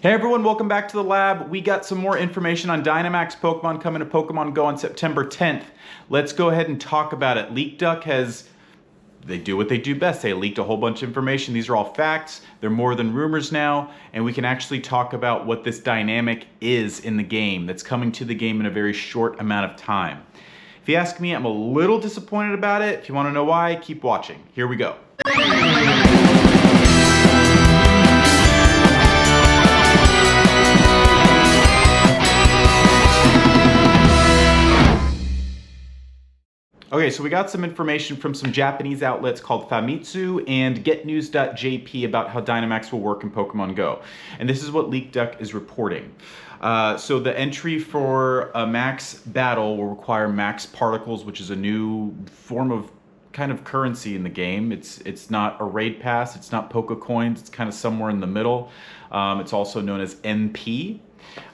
Hey everyone, welcome back to the lab. We got some more information on Dynamax Pokemon coming to Pokemon Go on September 10th. Let's go ahead and talk about it. Leekduck they do what they do best. They leaked a whole bunch of information. These are all facts. They're more than rumors now, and we can actually talk about what this dynamic is in the game that's coming to the game in a very short amount of time. If you ask me, I'm a little disappointed about it. If you want to know why, keep watching. Here we go. Okay, so we got some information from some Japanese outlets called Famitsu and GetNews.jp about how Dynamax will work in Pokemon Go. And this is what Leekduck is reporting. So the entry for a max battle will require max particles, which is a new form of kind of currency in the game. It's not a raid pass, it's not Poke coins, it's kind of somewhere in the middle. It's also known as MP.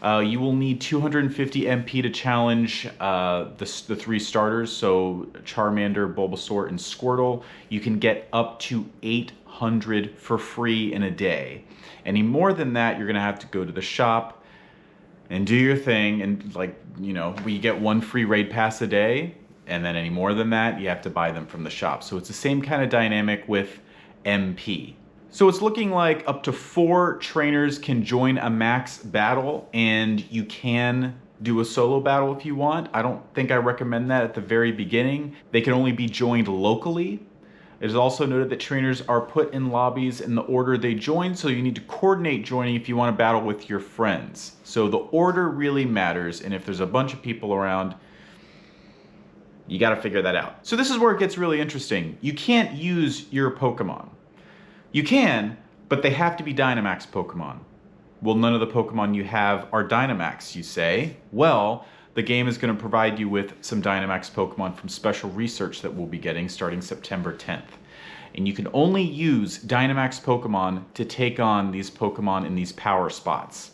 You will need 250 MP to challenge the three starters, so Charmander, Bulbasaur, and Squirtle. You can get up to 800 for free in a day. Any more than that, you're going to have to go to the shop and do your thing, and we get one free raid pass a day, and then any more than that, you have to buy them from the shop. So it's the same kind of dynamic with MP. So it's looking like up to 4 trainers can join a max battle, and you can do a solo battle if you want. I don't think I recommend that at the very beginning. They can only be joined locally. It is also noted that trainers are put in lobbies in the order they join, so you need to coordinate joining if you want to battle with your friends. So the order really matters, and if there's a bunch of people around, you got to figure that out. So this is where it gets really interesting. You can't use your Pokemon. You can, but they have to be Dynamax Pokemon. Well, none of the Pokemon you have are Dynamax, you say. Well, the game is going to provide you with some Dynamax Pokemon from special research that we'll be getting starting September 10th. And you can only use Dynamax Pokemon to take on these Pokemon in these power spots.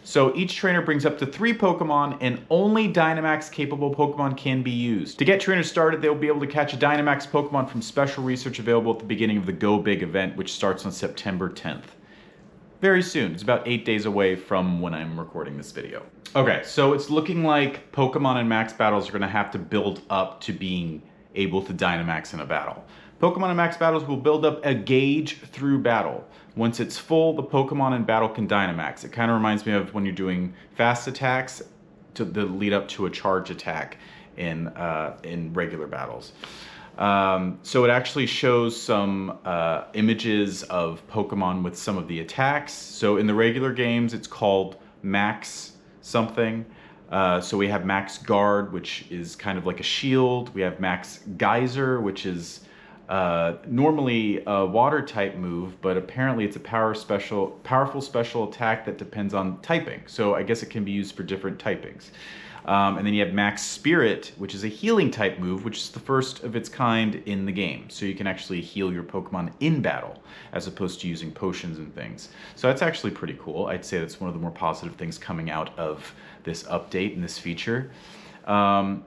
So each trainer brings up to 3 Pokemon, and only Dynamax capable Pokemon can be used. To get trainers started, they'll be able to catch a Dynamax Pokemon from special research available at the beginning of the Go Big event, which starts on September 10th. Very soon. It's about 8 days away from when I'm recording this video. Okay, so it's looking like Pokemon in max battles are going to have to build up to being able to Dynamax in a battle. Pokemon in max battles will build up a gauge through battle. Once it's full, the Pokemon in battle can Dynamax. It kind of reminds me of when you're doing fast attacks to the lead up to a charge attack in regular battles. So it actually shows some images of Pokemon with some of the attacks. So in the regular games, it's called Max something. So we have Max Guard, which is kind of like a shield. We have Max Geyser, which is normally a water type move, but apparently it's a powerful special attack that depends on typing. So I guess it can be used for different typings. And then you have Max Spirit, which is a healing type move, which is the first of its kind in the game. So you can actually heal your Pokemon in battle, as opposed to using potions and things. So that's actually pretty cool. I'd say that's one of the more positive things coming out of this update and this feature.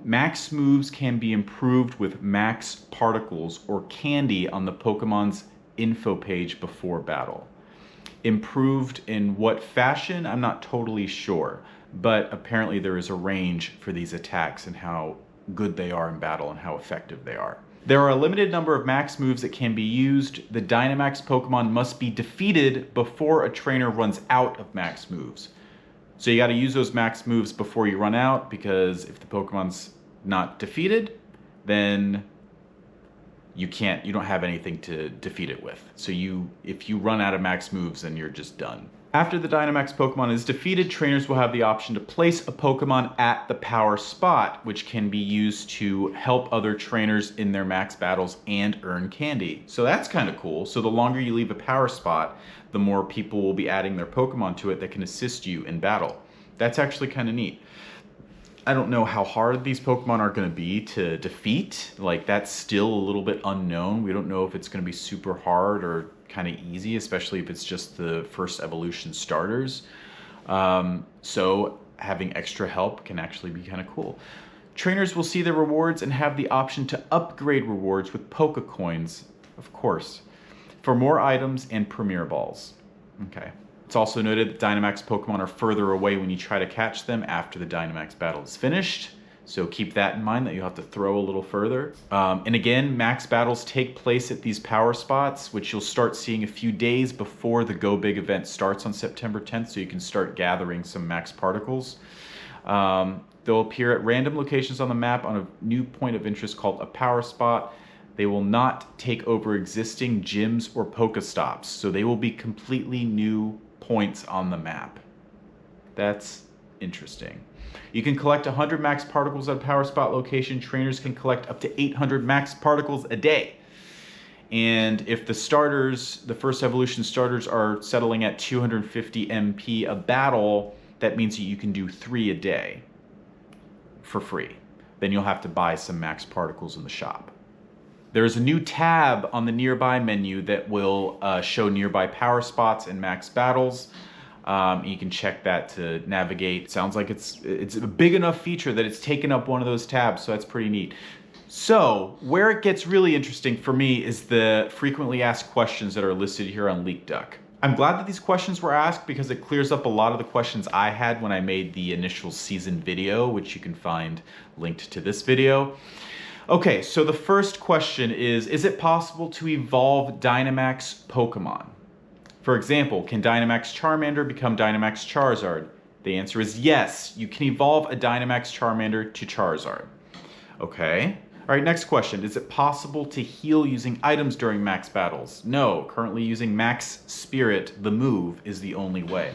Max moves can be improved with max particles or candy on the Pokemon's info page before battle. Improved in what fashion? I'm not totally sure, but apparently there is a range for these attacks and how good they are in battle and how effective they are. There are a limited number of max moves that can be used. The Dynamax Pokemon must be defeated before a trainer runs out of max moves. So you got to use those max moves before you run out, because if the Pokemon's not defeated, then you don't have anything to defeat it with. So if you run out of max moves, then you're just done. After the Dynamax Pokemon is defeated, trainers will have the option to place a Pokemon at the power spot, which can be used to help other trainers in their max battles and earn candy. So that's kind of cool. So the longer you leave a power spot, the more people will be adding their Pokemon to it that can assist you in battle. That's actually kind of neat. I don't know how hard these Pokemon are going to be to defeat. Like, that's still a little bit unknown. We don't know if it's going to be super hard or kind of easy, especially if it's just the first evolution starters. So having extra help can actually be kind of cool. Trainers will see their rewards and have the option to upgrade rewards with Poke coins, of course, for more items and Premier Balls. Okay. It's also noted that Dynamax Pokemon are further away when you try to catch them after the Dynamax battle is finished. So keep that in mind, that you'll have to throw a little further. And again, max battles take place at these power spots, which you'll start seeing a few days before the Go Big event starts on September 10th, so you can start gathering some max particles. They'll appear at random locations on the map on a new point of interest called a power spot. They will not take over existing gyms or Pokestops, so they will be completely new points on the map. That's interesting. You can collect 100 max particles at a power spot location. Trainers can collect up to 800 max particles a day. And if the starters, the first evolution starters, are settling at 250 MP a battle, that means that you can do 3 a day for free. Then you'll have to buy some max particles in the shop. There's a new tab on the nearby menu that will show nearby power spots and max battles. You can check that to navigate. Sounds like it's a big enough feature that it's taken up one of those tabs, so that's pretty neat. So where it gets really interesting for me is the frequently asked questions that are listed here on Leekduck. I'm glad that these questions were asked because it clears up a lot of the questions I had when I made the initial season video, which you can find linked to this video. Okay, so the first question is it possible to evolve Dynamax Pokemon? For example, can Dynamax Charmander become Dynamax Charizard? The answer is yes, you can evolve a Dynamax Charmander to Charizard. Okay. All right, next question. Is it possible to heal using items during max battles? No, currently using Max Spirit, the move, is the only way.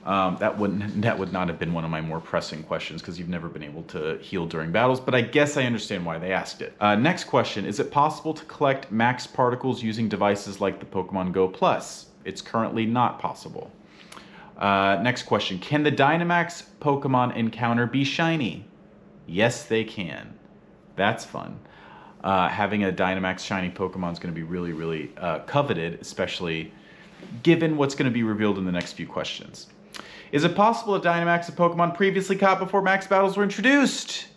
That would not have been one of my more pressing questions because you've never been able to heal during battles, but I guess I understand why they asked it. Next question. Is it possible to collect max particles using devices like the Pokemon Go Plus? It's currently not possible. Next question. Can the Dynamax Pokemon encounter be shiny? Yes, they can. That's fun. Having a Dynamax shiny Pokemon is going to be really, really coveted, especially given what's going to be revealed in the next few questions. Is it possible to Dynamax a Pokemon previously caught before max battles were introduced?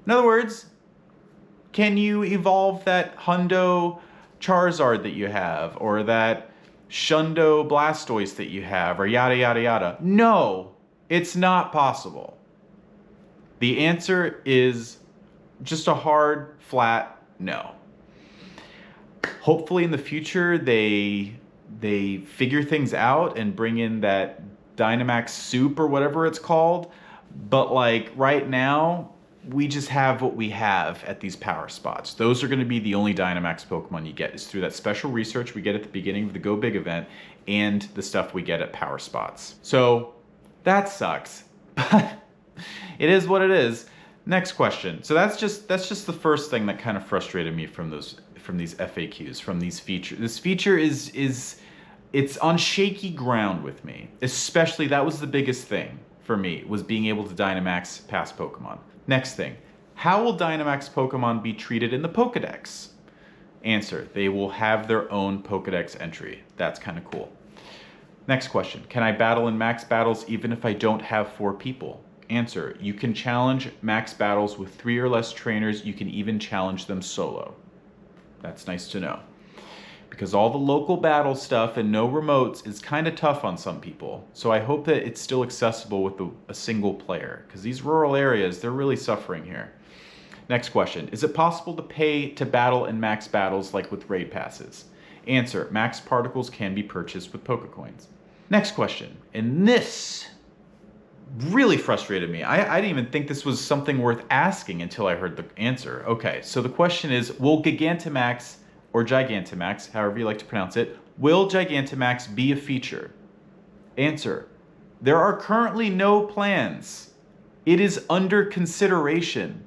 In other words, can you evolve that Hundo Charizard that you have, or that Shundo Blastoise that you have, or yada yada yada? No, it's not possible. The answer is just a hard, flat no. Hopefully in the future they figure things out and bring in that Dynamax Soup or whatever it's called, but like right now we just have what we have at these power spots. Those are going to be the only Dynamax Pokemon you get, is through that special research we get at the beginning of the Go Big event and the stuff we get at power spots. So that sucks, but it is what it is. Next question. So that's just the first thing that kind of frustrated me from these FAQs, from these features. This feature it's on shaky ground with me. Especially, that was the biggest thing for me, was being able to Dynamax past Pokemon. Next thing, how will Dynamax Pokemon be treated in the Pokedex? Answer, they will have their own Pokedex entry. That's kind of cool. Next question, can I battle in max battles even if I don't have 4 people? Answer, you can challenge max battles with 3 or less trainers. You can even challenge them solo. That's nice to know. Because all the local battle stuff and no remotes is kind of tough on some people. So I hope that it's still accessible with a single player, because these rural areas, they're really suffering here. Next question, is it possible to pay to battle in max battles like with raid passes? Answer, max particles can be purchased with Pokecoins. Next question, and this really frustrated me. I didn't even think this was something worth asking until I heard the answer. Okay, so the question is, will Gigantamax, or Gigantamax, however you like to pronounce it, will Gigantamax be a feature? Answer, there are currently no plans. It is under consideration.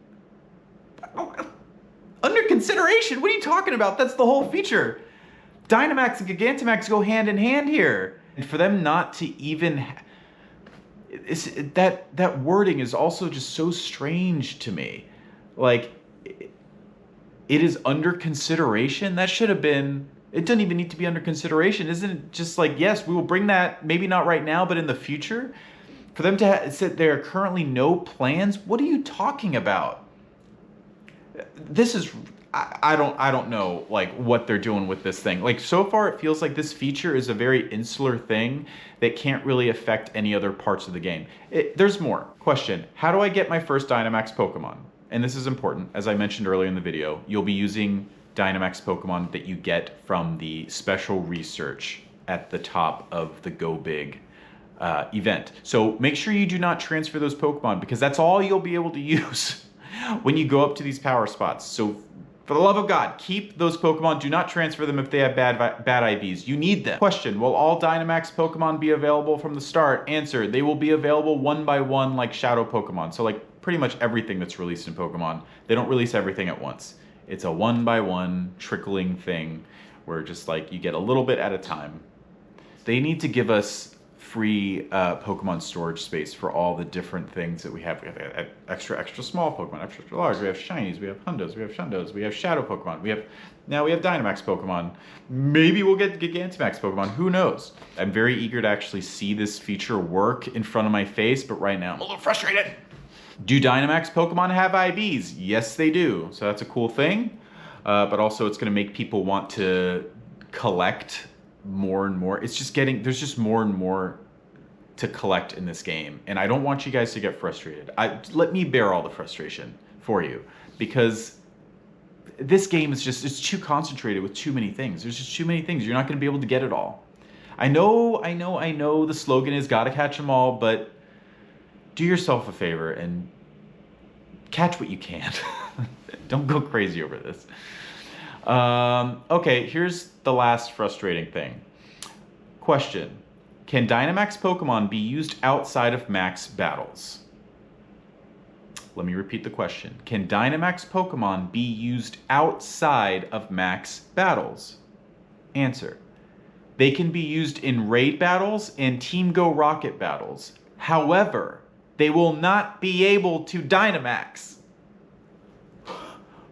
Under consideration? What are you talking about? That's the whole feature. Dynamax and Gigantamax go hand in hand here. And for them not to even... that wording is also just so strange to me. Like, it is under consideration? That should have been... It doesn't even need to be under consideration. Isn't it just like, yes, we will bring that, maybe not right now, but in the future? For them to say there are currently no plans? What are you talking about? This is... I don't know like what they're doing with this thing. Like so far it feels like this feature is a very insular thing that can't really affect any other parts of the game. There's more. Question, how do I get my first Dynamax Pokemon? And this is important. As I mentioned earlier in the video, you'll be using Dynamax Pokemon that you get from the special research at the top of the Go Big event. So make sure you do not transfer those Pokemon because that's all you'll be able to use when you go up to these power spots. So for the love of God, keep those Pokemon. Do not transfer them if they have bad IVs. You need them. Question, will all Dynamax Pokemon be available from the start? Answer, they will be available one by one like Shadow Pokemon. So like pretty much everything that's released in Pokemon. They don't release everything at once. It's a one by one trickling thing where just like you get a little bit at a time. They need to give us free Pokemon storage space for all the different things that we have. We have extra small Pokemon, extra large. We have shinies, we have hundos, we have shundos, we have shadow Pokemon. Now we have Dynamax Pokemon. Maybe we'll get Gigantamax Pokemon. Who knows? I'm very eager to actually see this feature work in front of my face, but right now I'm a little frustrated. Do Dynamax Pokemon have IVs? Yes, they do. So that's a cool thing. But also it's going to make people want to collect more and more. It's just there's just more and more to collect in this game, and I don't want you guys to get frustrated. Let me bear all the frustration for you, because this game is it's too concentrated with too many things. There's just too many things. You're not going to be able to get it all. I know the slogan is gotta catch them all, but do yourself a favor and catch what you can. Don't go crazy over this. Okay, here's the last frustrating thing. Question, can Dynamax Pokemon be used outside of max battles? Let me repeat the question. Can Dynamax Pokemon be used outside of max battles? Answer, they can be used in raid battles and Team Go Rocket battles. However, they will not be able to Dynamax.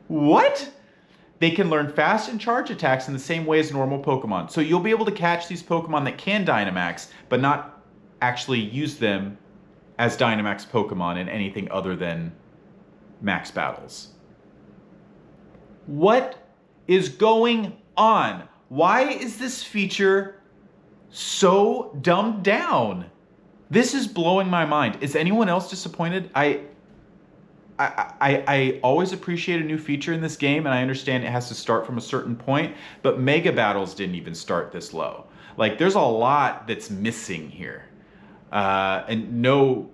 What? They can learn fast and charge attacks in the same way as normal Pokemon. So you'll be able to catch these Pokemon that can Dynamax, but not actually use them as Dynamax Pokemon in anything other than max battles. What is going on? Why is this feature so dumbed down? This is blowing my mind. Is anyone else disappointed? I always appreciate a new feature in this game, and I understand it has to start from a certain point, but Mega Battles didn't even start this low. Like, there's a lot that's missing here. And no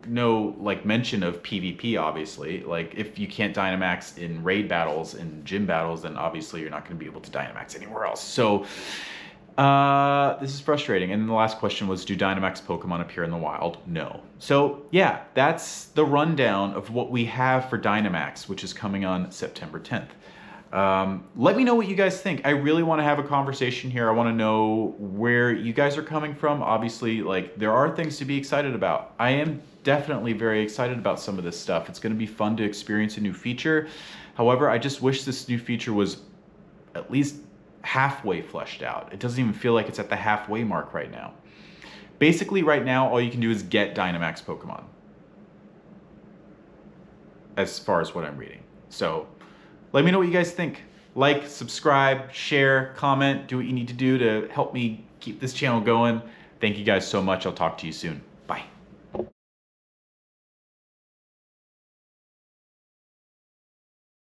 like mention of PvP, obviously. Like, if you can't Dynamax in raid battles and gym battles, then obviously you're not going to be able to Dynamax anywhere else. So this is frustrating. And then the last question was, do Dynamax Pokemon appear in the wild? No. So yeah, that's the rundown of what we have for Dynamax, which is coming on September 10th. Let me know what you guys think. I really want to have a conversation here. I want to know where you guys are coming from. Obviously, like, there are things to be excited about. I am definitely very excited about some of this stuff. It's going to be fun to experience a new feature. However, I just wish this new feature was at least halfway fleshed out. It doesn't even feel like it's at the halfway mark right now. Basically, right now, all you can do is get Dynamax Pokemon, as far as what I'm reading. So let me know what you guys think. Like, subscribe, share, comment, do what you need to do to help me keep this channel going. Thank you guys so much. I'll talk to you soon.